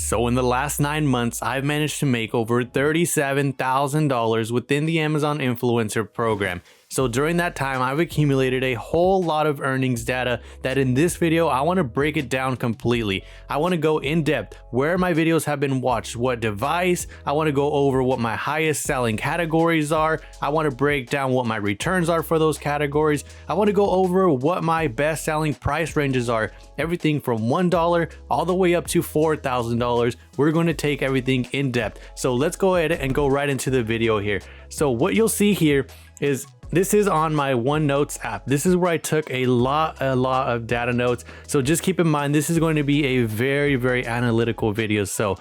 So in the last 9 months, I've managed to make over $37,000 within the Amazon Influencer Program. So during that time, I've accumulated a whole lot of earnings data that in this video, I want to break it down completely. I want to go in depth where my videos have been watched, what device. I want to go over what my highest selling categories are. I want to break down what my returns are for those categories. I want to go over what my best selling price ranges are. Everything from $1 all the way up to $4,000. We're going to take everything in depth. So let's go ahead and go right into the video here. So what you'll see here is this is on my OneNotes app. This is where I took a lot of data notes. So just keep in mind, this is going to be a very analytical video. So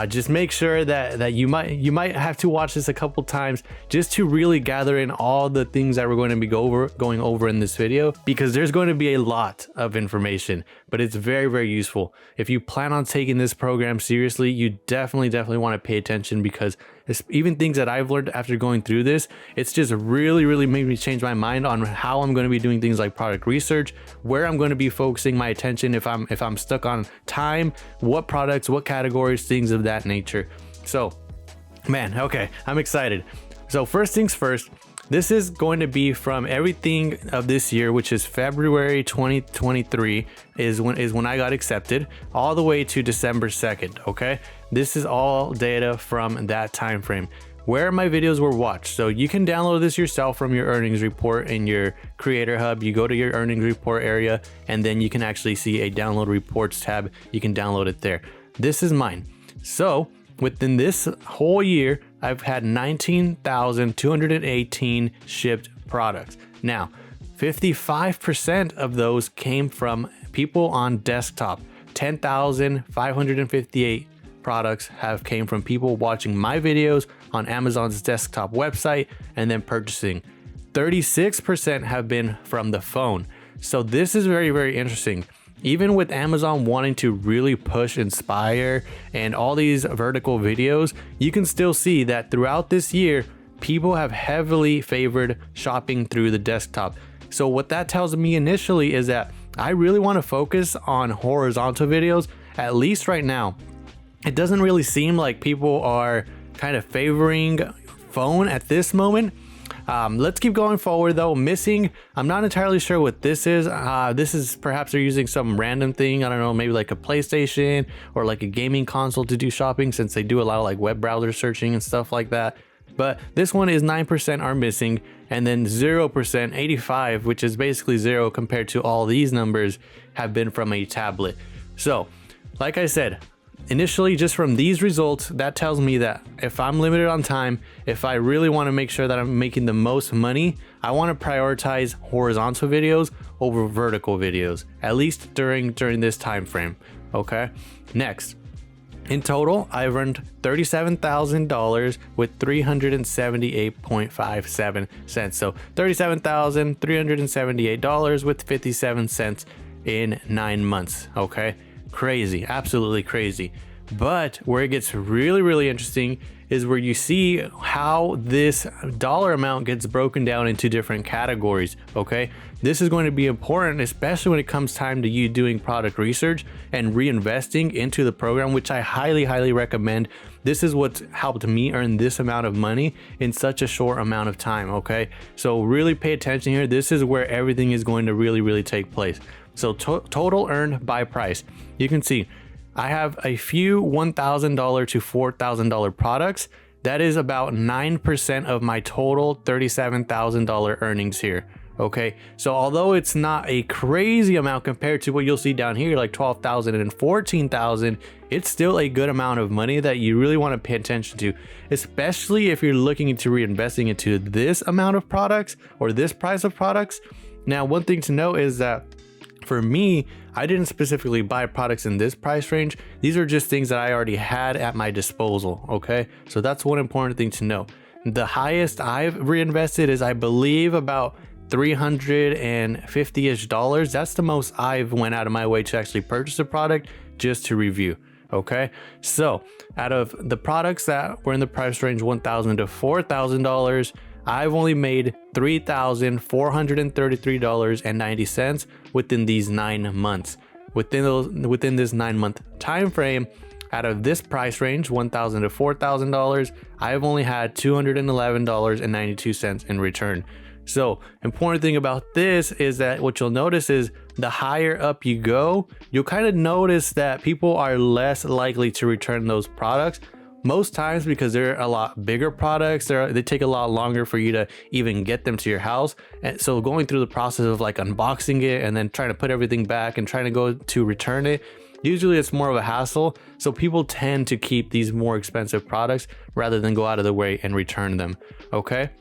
just make sure that you might have to watch this a couple times just to really gather in all the things that we're going to be going over in this video, because there's going to be a lot of information, but it's very useful. If you plan on taking this program seriously, you definitely want to pay attention, because it's even things that I've learned after going through this, it's just really made me change my mind on how I'm going to be doing things like product research, where I'm going to be focusing my attention if I'm stuck on time, what products, what categories, things of that nature. So man, okay, I'm excited. So first things first, this is going to be from everything of this year, which is February 2023 is when I got accepted, all the way to December 2nd. Okay, this is all data from that time frame where my videos were watched. So you can download this yourself from your earnings report in your Creator Hub. You go to your earnings report area, and then you can actually see a download reports tab. You can download it there. This is mine. So within this whole year, I've had 19,218 shipped products. Now, 55% of those came from people on desktop. 10,558 products came from people watching my videos on Amazon's desktop website and then purchasing. 36% have been from the phone. So this is very interesting. Even with Amazon wanting to really push Inspire and all these vertical videos, you can still see that throughout this year, people have heavily favored shopping through the desktop. So what that tells me initially is that I really want to focus on horizontal videos, at least right now. It doesn't really seem like people are kind of favoring phone at this moment. Let's keep going forward though. Missing, I'm not entirely sure what this is. This is perhaps they're using some random thing. I don't know, maybe like a PlayStation or like a gaming console to do shopping, since they do allow like web browser searching and stuff like that. But this one is 9% are missing, and then 0%, 85, which is basically zero compared to all these numbers, have been from a tablet. So like I said, initially, just from these results, that tells me that if I'm limited on time, if I really want to make sure that I'm making the most money, I want to prioritize horizontal videos over vertical videos, at least during this time frame. Okay, next. In total, I've earned $37,000 with 378.57 cents. So $37,378 with 57 cents in 9 months. Okay. Crazy, absolutely crazy. But where it gets really interesting is where you see how this dollar amount gets broken down into different categories. Okay, this is going to be important, especially when it comes time to you doing product research and reinvesting into the program, which I highly recommend. This is what's helped me earn this amount of money in such a short amount of time. Okay, so really pay attention here. This is where everything is going to really take place. So total earned by price. You can see I have a few $1,000 to $4,000 products. That is about 9% of my total $37,000 earnings here. Okay, so although it's not a crazy amount compared to what you'll see down here, like 12,000 and 14,000, it's still a good amount of money that you really want to pay attention to, especially if you're looking into reinvesting into this amount of products or this price of products. Now, one thing to note is that for me, I didn't specifically buy products in this price range. These are just things that I already had at my disposal. Okay, so that's one important thing to know. The highest I've reinvested is, I believe, about $350-ish. That's the most I've went out of my way to actually purchase a product just to review. Okay, so out of the products that were in the price range $1,000 to $4,000, I've only made $3,433.90 within these 9 months. Within this 9 month time frame, Out of this price range, $1,000 to $4,000, I've only had $211.92 in return. So important thing about this is that what you'll notice is the higher up you go, you'll kind of notice that people are less likely to return those products. Most times because they're a lot bigger products, they take a lot longer for you to even get them to your house. And so going through the process of like unboxing it and then trying to put everything back and trying to go to return it, usually it's more of a hassle. So people tend to keep these more expensive products rather than go out of the way and return them. Okay.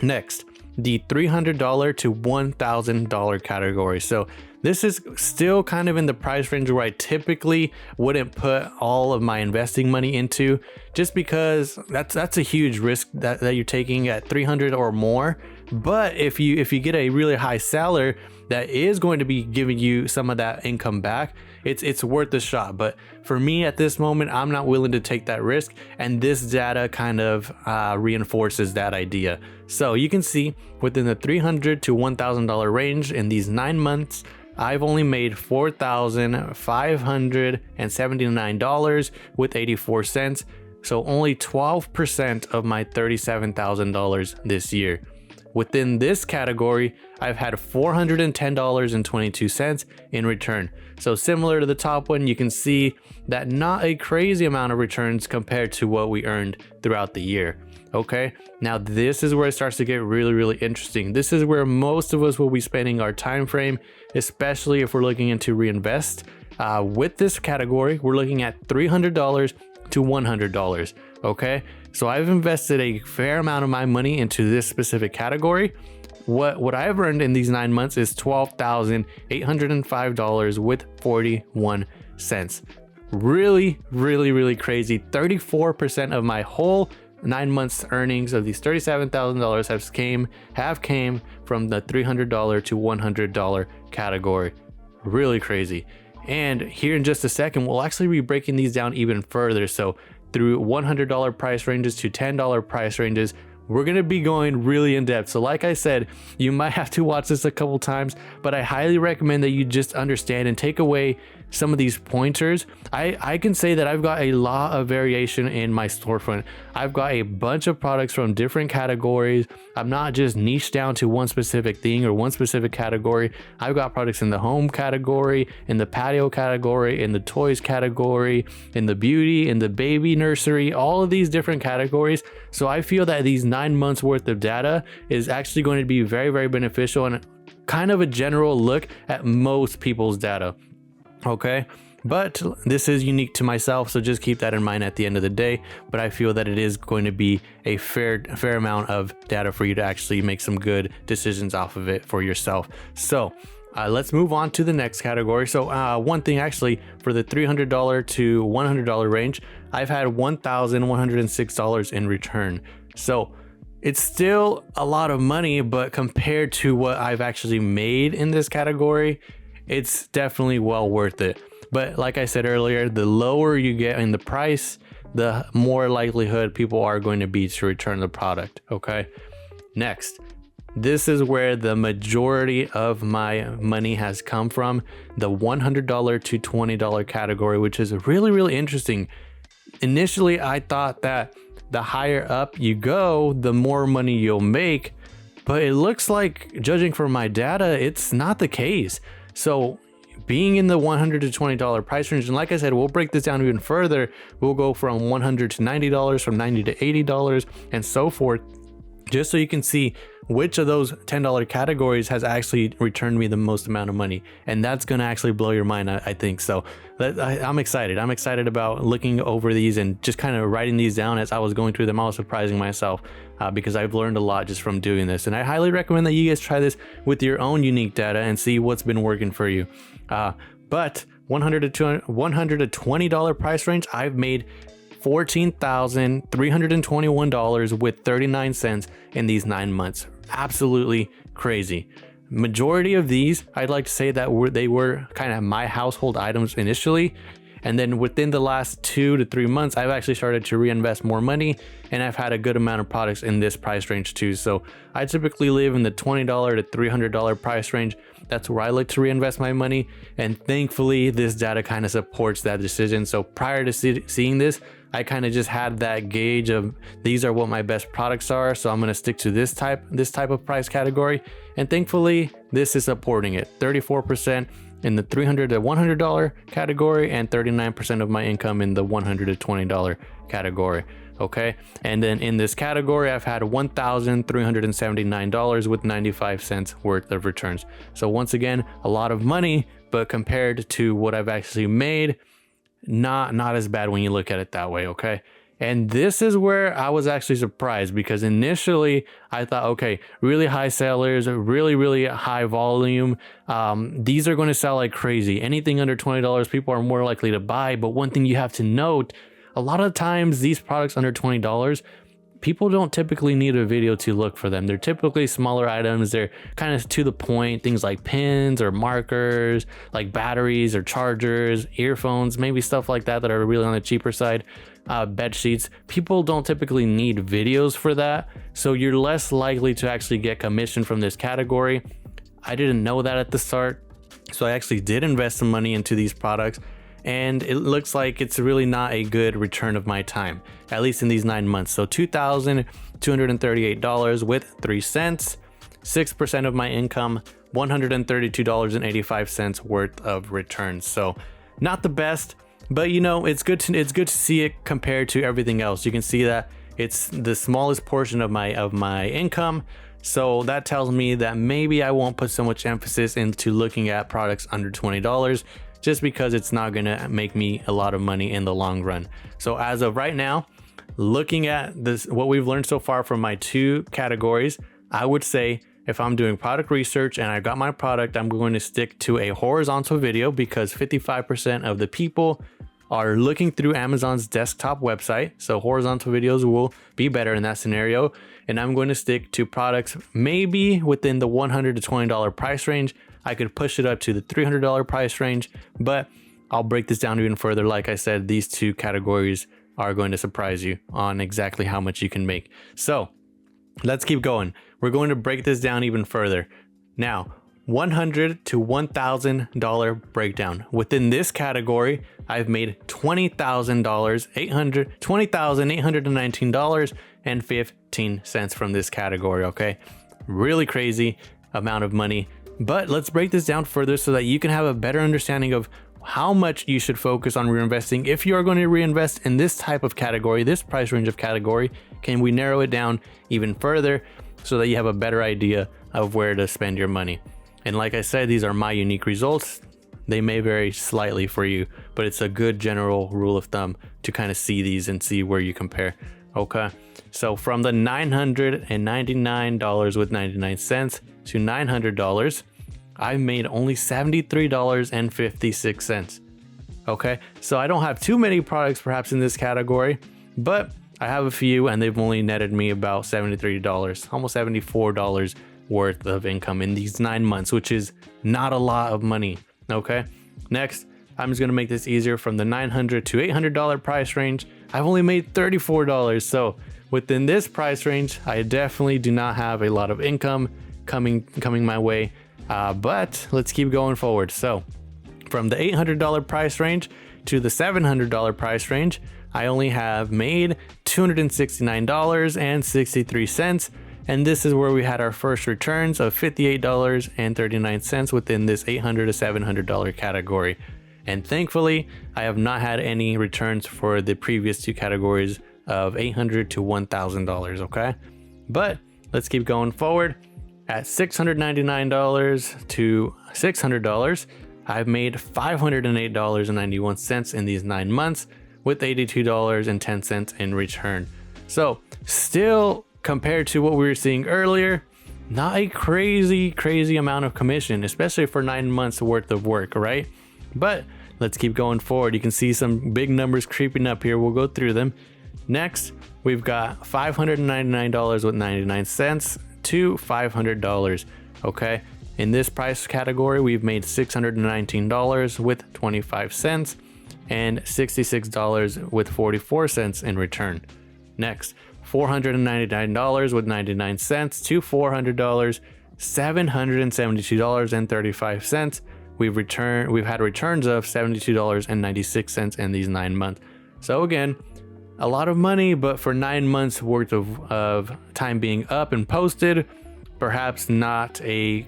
Next, the $300 to $1,000 category. So this is still kind of in the price range where I typically wouldn't put all of my investing money into, just because that's a huge risk that you're taking at 300 or more. But if you get a really high seller that is going to be giving you some of that income back, it's worth the shot. But for me at this moment, I'm not willing to take that risk, and this data kind of reinforces that idea. So you can see within the $300 to $1,000 range in these 9 months, I've only made $4,579 with 84 cents. So only 12% of my $37,000 this year. Within this category, I've had $410.22 in return. So similar to the top one, you can see that not a crazy amount of returns compared to what we earned throughout the year. Okay, now this is where it starts to get really, really interesting. This is where most of us will be spending our time frame, especially if we're looking into reinvest. With this category, we're looking at $300 to $100. Okay, so I've invested a fair amount of my money into this specific category. What I've earned in these 9 months is $12,805 with 41 cents. Really, really, really crazy. 34% of my whole 9 months earnings of these $37,000 have came from the $300 to $100 category. Really crazy. And here in just a second, we'll actually be breaking these down even further. So through $100 price ranges to $10 price ranges, we're going to be going really in depth. So like I said, you might have to watch this a couple times, but I highly recommend that you just understand and take away some of these pointers. I can say that I've got a lot of variation in my storefront. I've got a bunch of products from different categories. I'm not just niched down to one specific thing or one specific category. I've got products in the home category, in the patio category, in the toys category, in the beauty, in the baby nursery, all of these different categories. So I feel that these 9 months worth of data is actually going to be very, very beneficial and kind of a general look at most people's data. Okay, but this is unique to myself, so just keep that in mind at the end of the day. But I feel that it is going to be a fair amount of data for you to actually make some good decisions off of it for yourself. So let's move on to the next category. So one thing actually, for the $300 to $100 range, I've had $1,106 in return. So it's still a lot of money, but compared to what I've actually made in this category, it's definitely well worth it. But like I said earlier, the lower you get in the price, the more likelihood people are going to be to return the product. Okay. Next, this is where the majority of my money has come from, the $100 to $20 category, which is really, really interesting. Initially, I thought that the higher up you go, the more money you'll make, but it looks like, judging from my data, it's not the case. So being in the $100 to $20 price range, and like I said, we'll break this down even further. We'll go from $100 to $90, from $90 to $80, and so forth, just so you can see which of those $10 categories has actually returned me the most amount of money. And that's going to actually blow your mind, I think. So I'm excited. I'm excited about looking over these and just kind of writing these down as I was going through them. I was surprising myself because I've learned a lot just from doing this. And I highly recommend that you guys try this with your own unique data and see what's been working for you. But $100 to $20 price range, I've made $14,321 with 39 cents in these 9 months. Absolutely crazy. Majority of these, I'd like to say that they were kind of my household items initially. And then within the last 2 to 3 months, I've actually started to reinvest more money, and I've had a good amount of products in this price range too. So I typically live in the $20 to $300 price range. That's where I like to reinvest my money. And thankfully, this data kind of supports that decision. So prior to seeing this, I kind of just had that gauge of these are what my best products are. So I'm going to stick to this type of price category. And thankfully, this is supporting it. 34% in the $300 to $100 category, and 39% of my income in the $100 to $20 category. Okay. And then in this category, I've had $1,379 with 95 cents worth of returns. So once again, a lot of money, but compared to what I've actually made, not as bad when you look at it that way. Okay. And this is where I was actually surprised, because initially I thought, okay, really high sellers, really high volume. These are going to sell like crazy. Anything under $20, people are more likely to buy. But one thing you have to note, a lot of times these products under $20, people don't typically need a video to look for them. They're typically smaller items. They're kind of to the point, things like pins or markers, like batteries or chargers, earphones, maybe stuff like that are really on the cheaper side. Bed sheets. People don't typically need videos for that. So you're less likely to actually get commission from this category. I didn't know that at the start. So I actually did invest some money into these products, and it looks like it's really not a good return of my time, at least in these 9 months. So $2,238 with 3 cents, 6% of my income, $132.85 worth of returns. So not the best, but you know, it's good to see it compared to everything else. You can see that it's the smallest portion of my income. So that tells me that maybe I won't put so much emphasis into looking at products under $20, just because it's not gonna make me a lot of money in the long run. So as of right now, looking at this, what we've learned so far from my 2 categories, I would say if I'm doing product research and I got my product, I'm going to stick to a horizontal video, because 55% of the people are looking through Amazon's desktop website. So horizontal videos will be better in that scenario. And I'm going to stick to products maybe within the $100 to $20 price range. I could push it up to the $300 price range, but I'll break this down even further. Like I said, these 2 categories are going to surprise you on exactly how much you can make. So let's keep going. We're going to break this down even further. Now, $100 to $1,000 breakdown. Within this category, I've made $20,819.15 from this category. Okay, really crazy amount of money. But let's break this down further so that you can have a better understanding of how much you should focus on reinvesting. If you are going to reinvest in this type of category, this price range of category, can we narrow it down even further so that you have a better idea of where to spend your money? And like I said, these are my unique results. They may vary slightly for you, but it's a good general rule of thumb to kind of see these and see where you compare. Okay, so from the $999 with 99 cents to $900, I've made only $73.56. Okay, so I don't have too many products perhaps in this category, but I have a few, and they've only netted me about $73, almost $74 worth of income in these 9 months, which is not a lot of money. Okay, next, I'm just gonna make this easier. From the $900 to $800 price range, I've only made $34. So within this price range, I definitely do not have a lot of income coming my way. But let's keep going forward. So from the $800 price range to the $700 price range, I only have made $269.63. And this is where we had our first returns of $58.39 within this $800 to $700 category. And thankfully, I have not had any returns for the previous 2 categories of $800 to $1,000. Okay, but let's keep going forward. At $699 to $600, I've made $508.91 in these 9 months with $82.10 in return. So still, compared to what we were seeing earlier, not a crazy amount of commission, especially for 9 months worth of work, right? But let's keep going forward. You can see some big numbers creeping up here. We'll go through them. Next, we've got $599 with 99 cents to $500. Okay, in this price category, we've made $619 with 25 cents. and $66 with 44 cents in return. Next, $499 with 99 cents to $400, $772.35. We've had returns of $72.96 in these 9 months. So again, a lot of money, but for 9 months worth of time being up and posted, perhaps not a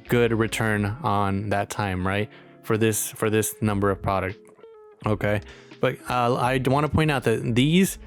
good return on that time, right? For this number of product. Okay, but I want to point out that these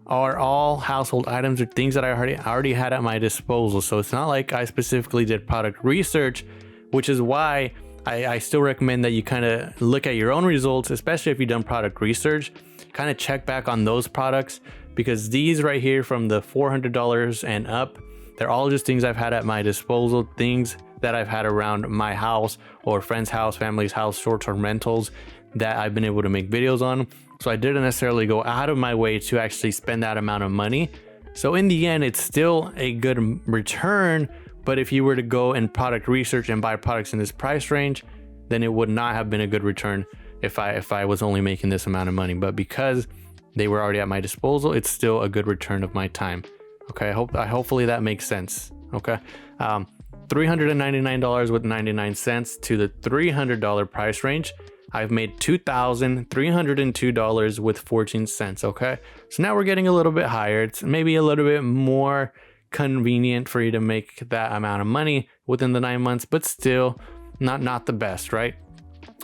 are all household items or things that I already had at my disposal. So it's not like I specifically did product research, which is why I still recommend that you kind of look at your own results, especially if you've done product research. Kind of check back on those products, because these right here from the $400 and up, they're all just things I've had at my disposal, things that I've had around my house or friend's house, family's house, short-term rentals that I've been able to make videos on. So I didn't necessarily go out of my way to actually spend that amount of money. So in the end, it's still a good return. But if you were to go and product research and buy products in this price range, then it would not have been a good return if I was only making this amount of money. But because they were already at my disposal, it's still a good return of my time. Okay, hopefully that makes sense. Okay, $399 with 99 cents to the $300 price range. I've made $2,302 with 14 cents. Okay, so now we're getting a little bit higher. It's maybe a little bit more convenient for you to make that amount of money within the 9 months, but still not the best, right?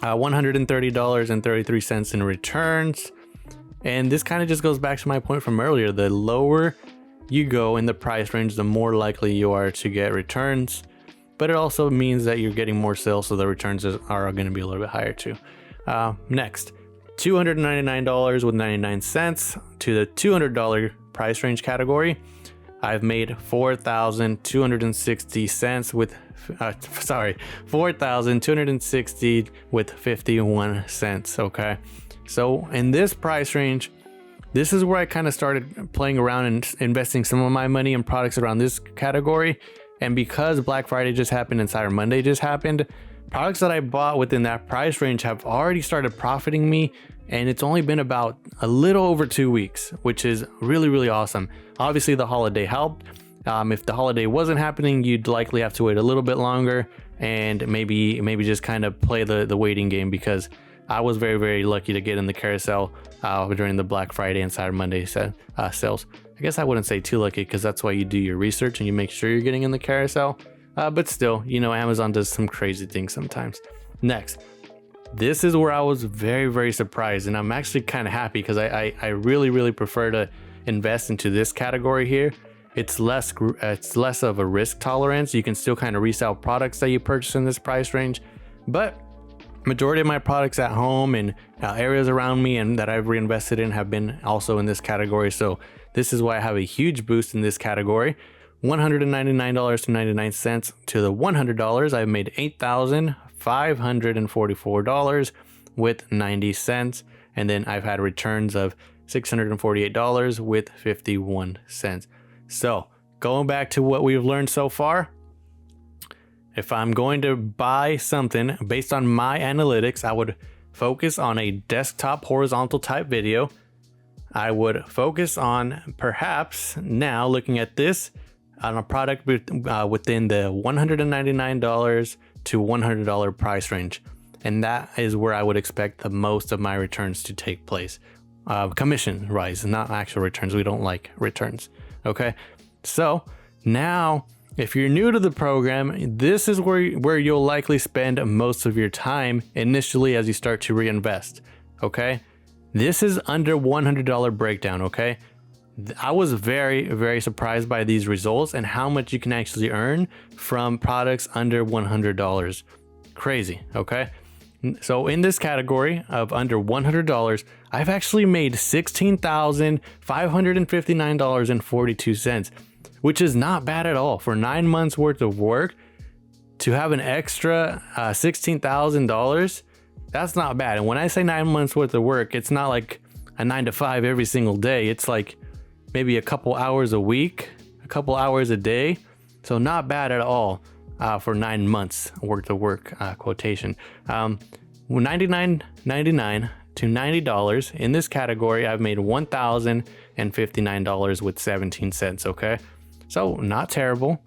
$130.33 in returns. And this kind of just goes back to my point from earlier. The lower you go in the price range, the more likely you are to get returns. But it also means that you're getting more sales, so the returns are going to be a little bit higher too. Next, $299 with 99 cents to the $200 price range category. I've made $4,260 with $4,260 with 51 cents. Okay, so in this price range, this is where I kind of started playing around and investing some of my money in products around this category. And because Black Friday just happened and Cyber Monday just happened, products that I bought within that price range have already started profiting me. And it's only been about a little over 2 weeks, which is really, really awesome. Obviously, the holiday helped. If the holiday wasn't happening, you'd likely have to wait a little bit longer and maybe just kind of play the waiting game, because I was very, very lucky to get in the carousel during the Black Friday and Cyber Monday sales. I guess I wouldn't say too lucky, because that's why you do your research and you make sure you're getting in the carousel. But still, you know, Amazon does some crazy things sometimes. Next, this is where I was very, very surprised, and I'm actually kind of happy, because I really, really prefer to invest into this category here. It's less of a risk tolerance. You can still kind of resell products that you purchase in this price range, but majority of my products at home and areas around me and that I've reinvested in have been also in this category. So this is why I have a huge boost in this category. $199.99 to the $100. I've made $8,544 with 90 cents. And then I've had returns of $648 with 51 cents. So going back to what we've learned so far, if I'm going to buy something based on my analytics, I would focus on a desktop horizontal type video. I would focus on, perhaps now looking at this, on a product within the $199 to $100 price range. And that is where I would expect the most of my returns to take place. Commission rise, not actual returns. We don't like returns. Okay. So now, if you're new to the program, this is where you'll likely spend most of your time initially as you start to reinvest. Okay. This is under $100 breakdown. Okay. I was very, very surprised by these results and how much you can actually earn from products under $100. Crazy. Okay. So in this category of under $100, I've actually made $16,559.42, which is not bad at all for 9 months worth of work. To have an extra $16,000, that's not bad. And when I say 9 months worth of work, it's not like a 9 to 5 every single day. It's like maybe a couple hours a week, a couple hours a day. So not bad at all for 9 months worth of work quotation. $99.99 to $90. In this category, I've made $1,059 with 17 cents. Okay, so not terrible,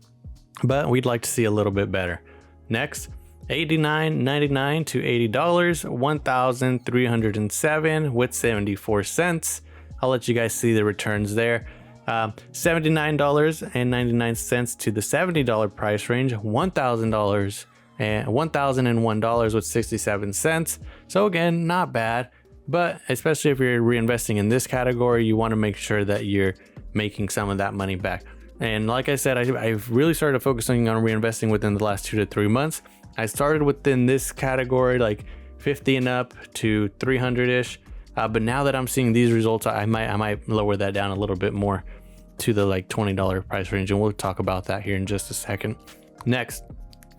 but we'd like to see a little bit better. Next, $89.99 to $80, $1,307 with 74 cents. I'll let you guys see the returns there. $79.99 to the $70 price range, $1,000 and $1,001 with 67 cents. So again, not bad, but especially if you're reinvesting in this category, you want to make sure that you're making some of that money back. And like I said, I've really started focusing on reinvesting within the last 2 to 3 months. I started within this category, like 50 and up to 300-ish. But now that I'm seeing these results, I might lower that down a little bit more to the like $20 price range, and we'll talk about that here in just a second. Next,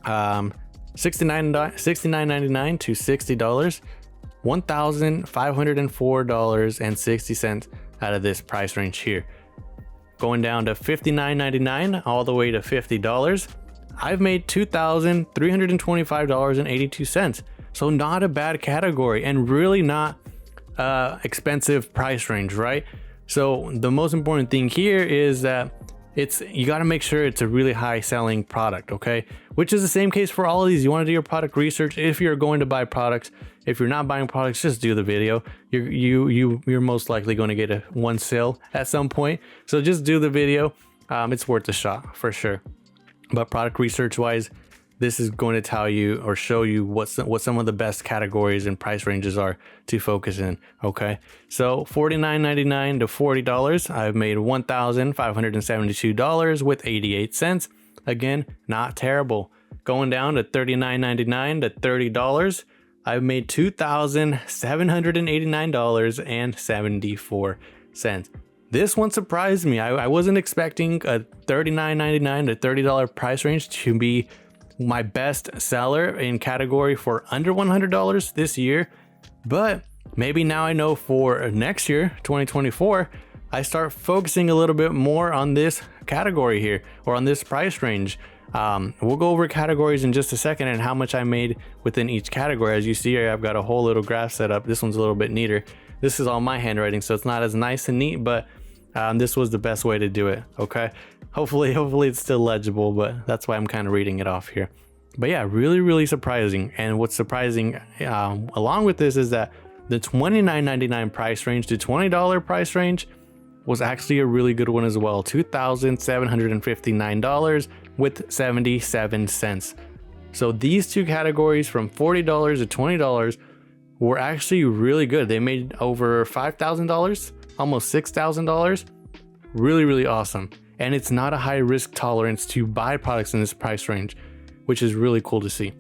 $69.99 to $60, $1,504.60 out of this price range here. Going down to $59.99 all the way to $50. I've made $2,325.82. So not a bad category, and really not expensive price range, right? So the most important thing here is that you got to make sure it's a really high selling product, okay? Which is the same case for all of these. You want to do your product research if you're going to buy products. If you're not buying products, just do the video. You're most likely going to get one sale at some point. So just do the video. It's worth a shot for sure. But product research wise, this is going to tell you or show you what some of the best categories and price ranges are to focus in. Okay, so $49.99 to $40, I've made $1,572 with 88 cents. Again, not terrible. Going down to $39.99 to $30, I've made $2,789.74. This one surprised me. I wasn't expecting a $39.99 to $30 price range to be my best seller in category for under $100 this year, but maybe now I know for next year, 2024, I start focusing a little bit more on this category here, or on this price range. We'll go over categories in just a second and how much I made within each category. As you see here, I've got a whole little graph set up. This one's a little bit neater. This is all my handwriting, so it's not as nice and neat, but this was the best way to do it. Okay, hopefully it's still legible, but that's why I'm kind of reading it off here. But yeah, really surprising. And what's surprising along with this is that the $29.99 price range to $20 price range was actually a really good one as well. $2,759 with 77 cents. So these two categories from $40 to $20 were actually really good. They made over $5,000, almost $6,000. Really awesome. And it's not a high risk tolerance to buy products in this price range, which is really cool to see.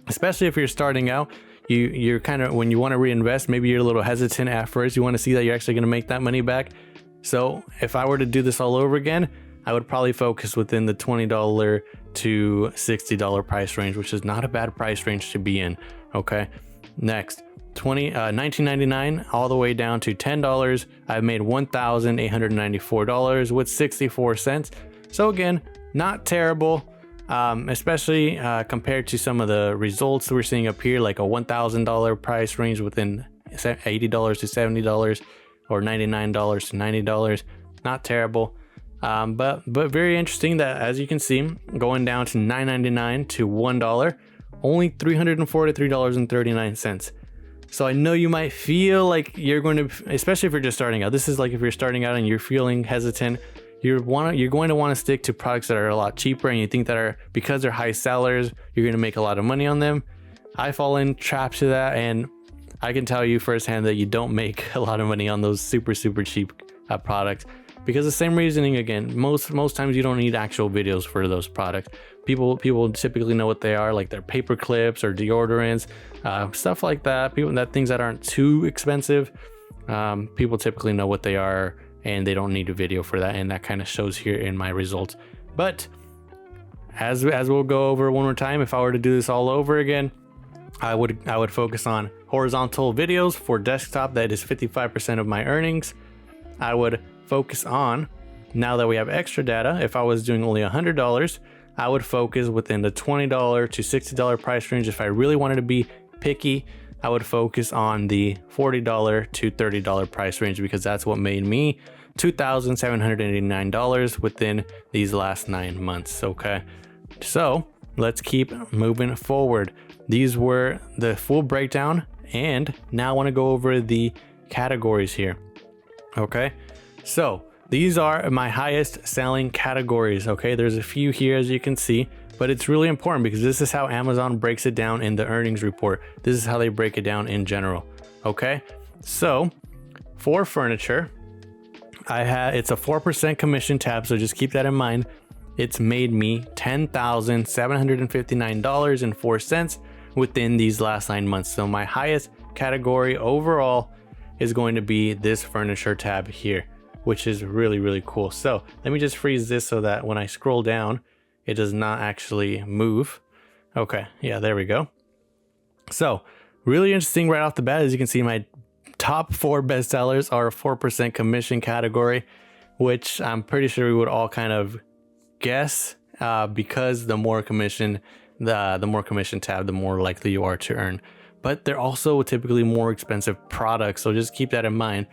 Especially if you're starting out, you're kind of, when you want to reinvest, maybe you're a little hesitant at first. You want to see that you're actually going to make that money back. So if I were to do this all over again, I would probably focus within the $20 to $60 price range, which is not a bad price range to be in. Okay, next, $19.99 all the way down to $10. I've made $1,894 with 64 cents. So again, not terrible, especially compared to some of the results we're seeing up here, like a $1,000 price range within $80 to $70 or $99 to $90. Not terrible. But very interesting that, as you can see, going down to $9.99 to $1, only $343.39. So I know you might feel like you're going to, especially if you're just starting out. This is like if you're starting out and you're feeling hesitant, you're going to want to stick to products that are a lot cheaper, and you think that are, because they're high sellers, you're going to make a lot of money on them. I fall in traps to that, and I can tell you firsthand that you don't make a lot of money on those super cheap products. Because the same reasoning again, most times you don't need actual videos for those products. People typically know what they are, like their paper clips or deodorants, stuff like that. Things that aren't too expensive. People typically know what they are, and they don't need a video for that, and that kind of shows here in my results. But as we'll go over one more time, if I were to do this all over again, I would focus on horizontal videos for desktop. That is 55% of my earnings. I would focus on, now that we have extra data, if I was doing only $100, I would focus within the $20 to $60 price range. If I really wanted to be picky, I would focus on the $40 to $30 price range because that's what made me $2,789 within these last 9 months. Okay, so let's keep moving forward. These were the full breakdown, and now I want to go over the categories here. Okay, so these are my highest selling categories. Okay, there's a few here as you can see, but it's really important because this is how Amazon breaks it down in the earnings report. This is how they break it down in general. Okay, so for furniture, it's a 4% commission tab, so just keep that in mind. It's made me $10,759.04 within these last 9 months. So my highest category overall is going to be this furniture tab here, which is really, really cool. So let me just freeze this so that when I scroll down, it does not actually move. Okay, yeah, there we go. So really interesting right off the bat, as you can see, my top 4 bestsellers are a 4% commission category, which I'm pretty sure we would all kind of guess because the more commission tab, the more likely you are to earn. But they're also typically more expensive products, so just keep that in mind.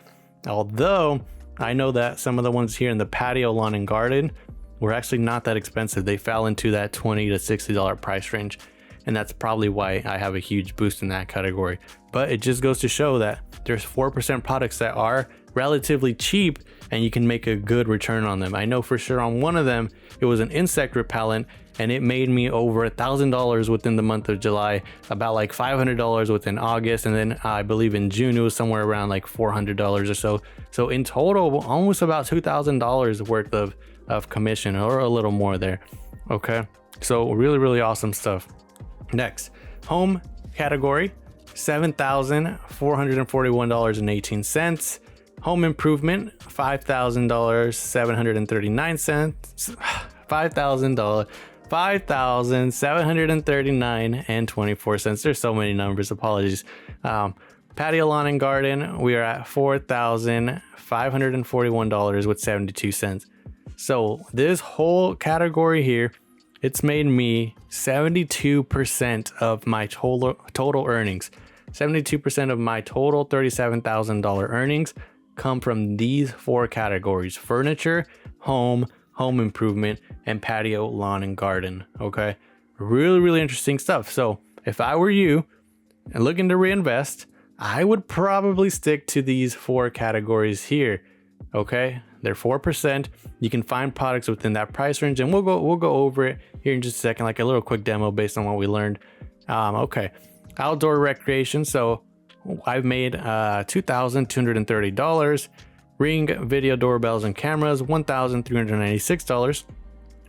Although I know that some of the ones here in the patio, lawn and garden were actually not that expensive. They fell into that $20 to $60 price range, and that's probably why I have a huge boost in that category. But it just goes to show that there's 4% products that are relatively cheap and you can make a good return on them. I know for sure on one of them, it was an insect repellent, and it made me over $1,000 within the month of July, about like $500 within August, and then I believe in June it was somewhere around like $400 or so. So in total, almost about $2,000 worth of commission, or a little more there. Okay, so really, really awesome stuff. Next, home category, $7,441.18. Home improvement, $5,739. $5,739.24. There's so many numbers, apologies. Patio, lawn and garden, we are at $4,541.72. So this whole category here, it's made me 72% of my total earnings. 72% of my total $37,000 earnings come from these 4 categories: furniture, home improvement, and patio, lawn and garden. Okay, really, really interesting stuff. So if I were you and looking to reinvest, I would probably stick to these 4 categories here. Okay, they're 4%. You can find products within that price range, and we'll go over it here in just a second, like a little quick demo based on what we learned. Okay, outdoor recreation. So I've made $2,230. Ring video doorbells and cameras, $1,396.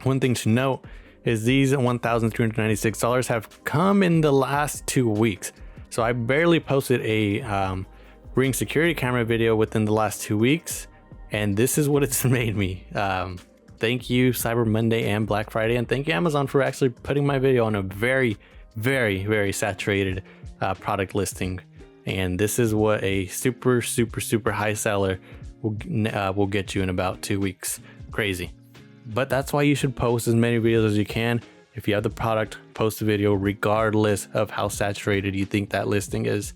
One thing to note is these $1,396 have come in the last 2 weeks. So I barely posted a Ring security camera video within the last 2 weeks, and this is what it's made me. Thank you Cyber Monday and Black Friday, and thank you Amazon for actually putting my video on a very, very, very saturated product listing. And this is what a super, super, super high seller will get you in about 2 weeks. Crazy. But that's why you should post as many videos as you can. If you have the product, post a video regardless of how saturated you think that listing is.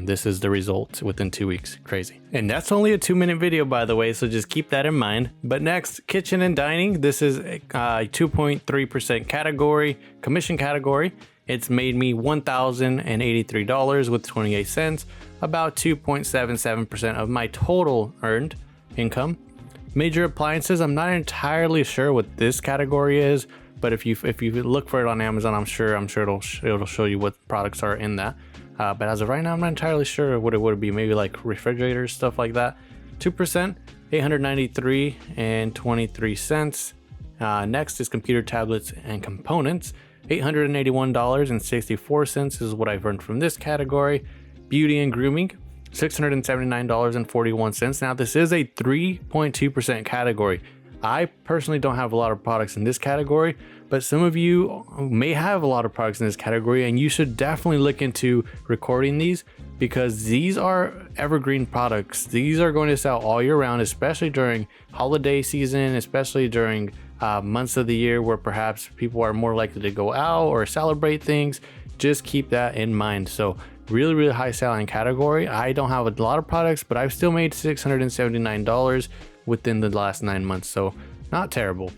This is the result within 2 weeks. Crazy. And that's only a 2-minute video, by the way, so just keep that in mind. But next, kitchen and dining. This is a 2.3% category, commission category. It's made me $1,083 with 28 cents, about 2.77% of my total earned income. Major appliances, I'm not entirely sure what this category is, but if you look for it on Amazon, I'm sure it'll show you what products are in that. But as of right now, I'm not entirely sure what it would be. Maybe like refrigerators, stuff like that. 2%, $893.23. Next is computer tablets and components. $881.64 is what I've earned from this category. Beauty and grooming, $679.41. Now this is a 3.2% category. I personally don't have a lot of products in this category, but some of you may have a lot of products in this category, and you should definitely look into recording these because these are evergreen products. These are going to sell all year round, especially during holiday season, especially during months of the year where perhaps people are more likely to go out or celebrate things. Just keep that in mind. So really high selling category. I don't have a lot of products, but I've still made $679 within the last 9 months, so not terrible.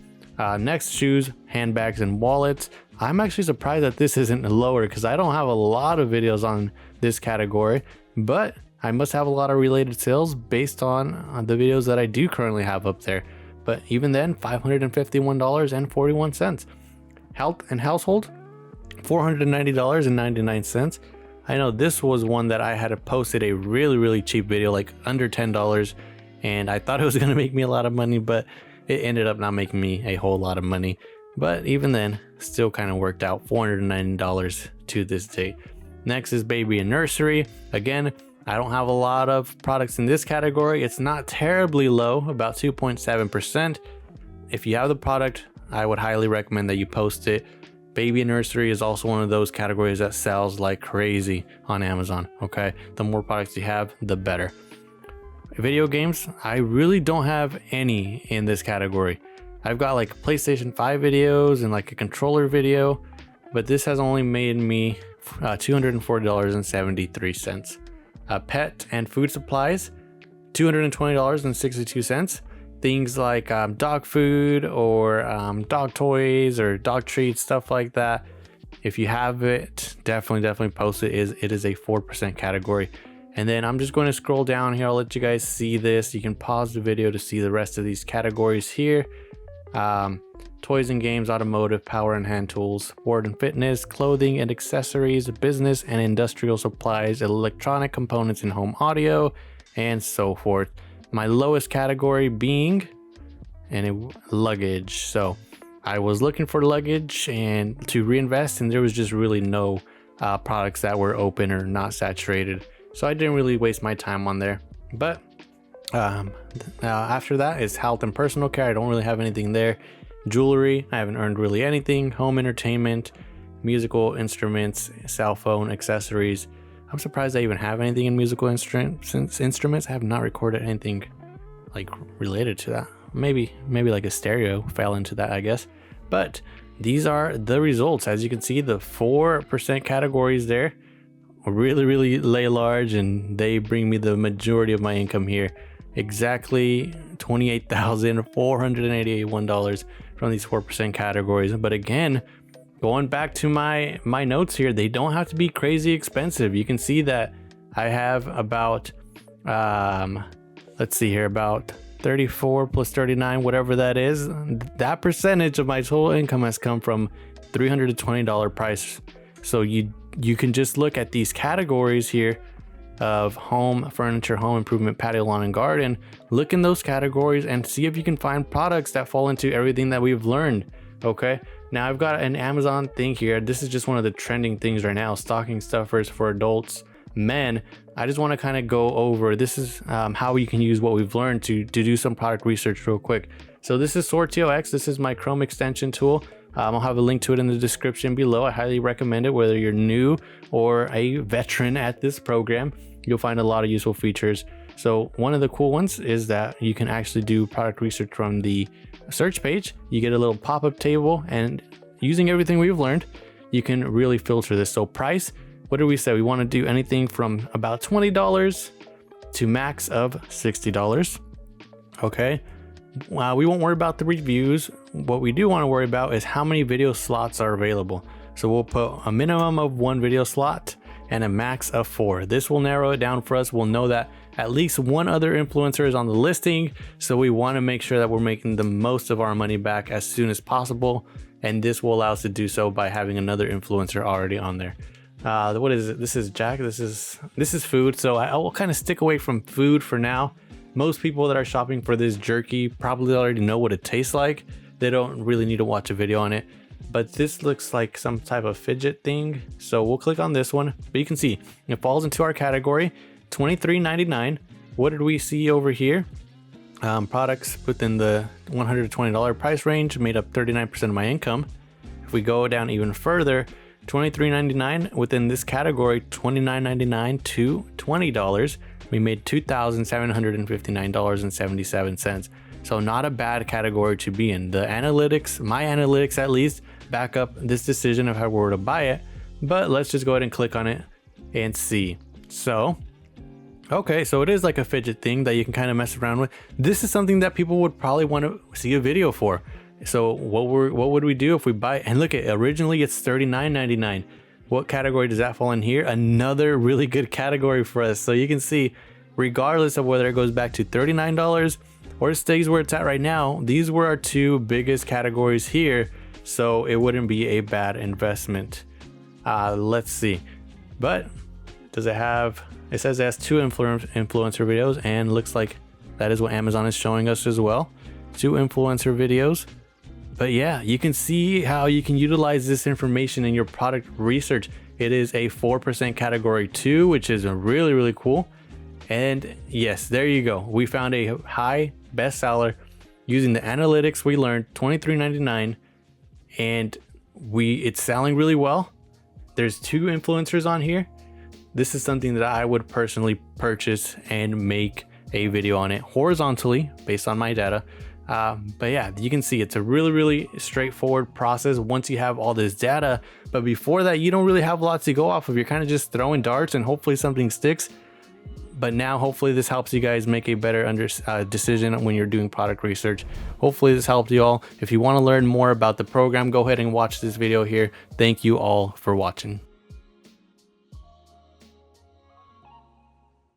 Next, shoes, handbags, and wallets. I'm actually surprised that this isn't lower because I don't have a lot of videos on this category, but I must have a lot of related sales based on the videos that I do currently have up there. But even then, $551.41. Health and household, $490.99. I know this was one that I had posted a really cheap video, like under $10, and I thought it was going to make me a lot of money, but it ended up not making me a whole lot of money. But even then, still kind of worked out, $490 to this date. Next is baby and nursery. Again, I don't have a lot of products in this category. It's not terribly low, about 2.7%. If you have the product, I would highly recommend that you post it. Baby and nursery is also one of those categories that sells like crazy on Amazon, okay? The more products you have, the better. Video games, I really don't have any in this category. I've got like PlayStation 5 videos and like a controller video, but this has only made me $240.73. Pet and food supplies, $220.62. Things like dog food or dog toys or dog treats, stuff like that. If you have it, definitely post it. It is a 4% category. And then I'm just going to scroll down here. I'll let you guys see this. You can pause the video to see the rest of these categories here. Toys and games, automotive, power and hand tools, sport and fitness, clothing and accessories, business and industrial supplies, electronic components and home audio, and so forth. My lowest category being luggage. So I was looking for luggage and to reinvest, and there was just really no products that were open or not saturated. So I didn't really waste my time on there. But after that is health and personal care. I don't really have anything there. Jewelry, I haven't earned really anything. Home entertainment, musical instruments, cell phone accessories. I'm surprised I even have anything in musical instruments. I have not recorded anything like related to that. Maybe like a stereo fell into that, I guess. But these are the results. As you can see, the 4% categories there really lay large, and they bring me the majority of my income here. Exactly $28,481 from these 4% categories. But again, going back to my notes here, they don't have to be crazy expensive. You can see that I have about let's see here, about 34 plus 39, whatever that is. That percentage of my total income has come from $320 price. So you can just look at these categories here of home furniture, home improvement, patio, lawn and garden. Look in those categories and see if you can find products that fall into everything that we've learned. Okay, now I've got an Amazon thing here. This is just one of the trending things right now, stocking stuffers for adults, men. I just want to kind of go over, this is how you can use what we've learned to do some product research real quick. So this is Sortio X. This is my Chrome extension tool. I'll have a link to it in the description below. I highly recommend it, whether you're new or a veteran at this program. You'll find a lot of useful features. So one of the cool ones is that you can actually do product research from the search page. You get a little pop-up table, and using everything we've learned, you can really filter this. So price, what do we say? We want to do anything from about $20 to max of $60. Okay. We won't worry about the reviews. What we do want to worry about is how many video slots are available. So we'll put a minimum of 1 video slot and a max of 4. This will narrow it down for us. We'll know that at least one other influencer is on the listing. So we want to make sure that we're making the most of our money back as soon as possible. And this will allow us to do so by having another influencer already on there. What is it? This is Jack. This is food. So I will kind of stick away from food for now. Most people that are shopping for this jerky probably already know what it tastes like. They don't really need to watch a video on it. But this looks like some type of fidget thing. So we'll click on this one. But you can see it falls into our category, $23.99. What did we see over here? Products within the $120 price range made up 39% of my income. If we go down even further, $23.99 within this category, $29.99 to $20. We made $2,759.77. So not a bad category to be in. The analytics, my analytics at least, back up this decision of how we're to buy it. But let's just go ahead and click on it. and see. So okay, so it is like a fidget thing that you can kind of mess around with. This is something that people would probably want to see a video for. So what would we do if we buy? And look, at originally it's $39.99. What category does that fall in here? Another really good category for us. So you can see, regardless of whether it goes back to $39 or it stays where it's at right now, these were our two biggest categories here. So it wouldn't be a bad investment. Let's see. But does it have, it says it has 2 influencer videos, and looks like that is what Amazon is showing us as well. 2 influencer videos. But yeah, you can see how you can utilize this information in your product research. It is a 4% category 2, which is really, really cool. And yes, there you go. We found a high bestseller using the analytics we learned, $23.99, and it's selling really well. There's 2 influencers on here. This is something that I would personally purchase and make a video on it horizontally based on my data. But yeah, you can see it's a really, really straightforward process once you have all this data. But before that, you don't really have lots to go off of. You're kind of just throwing darts and hopefully something sticks. But now hopefully this helps you guys make a better decision when you're doing product research. Hopefully this helped you all. If you want to learn more about the program, go ahead and watch this video here. Thank you all for watching.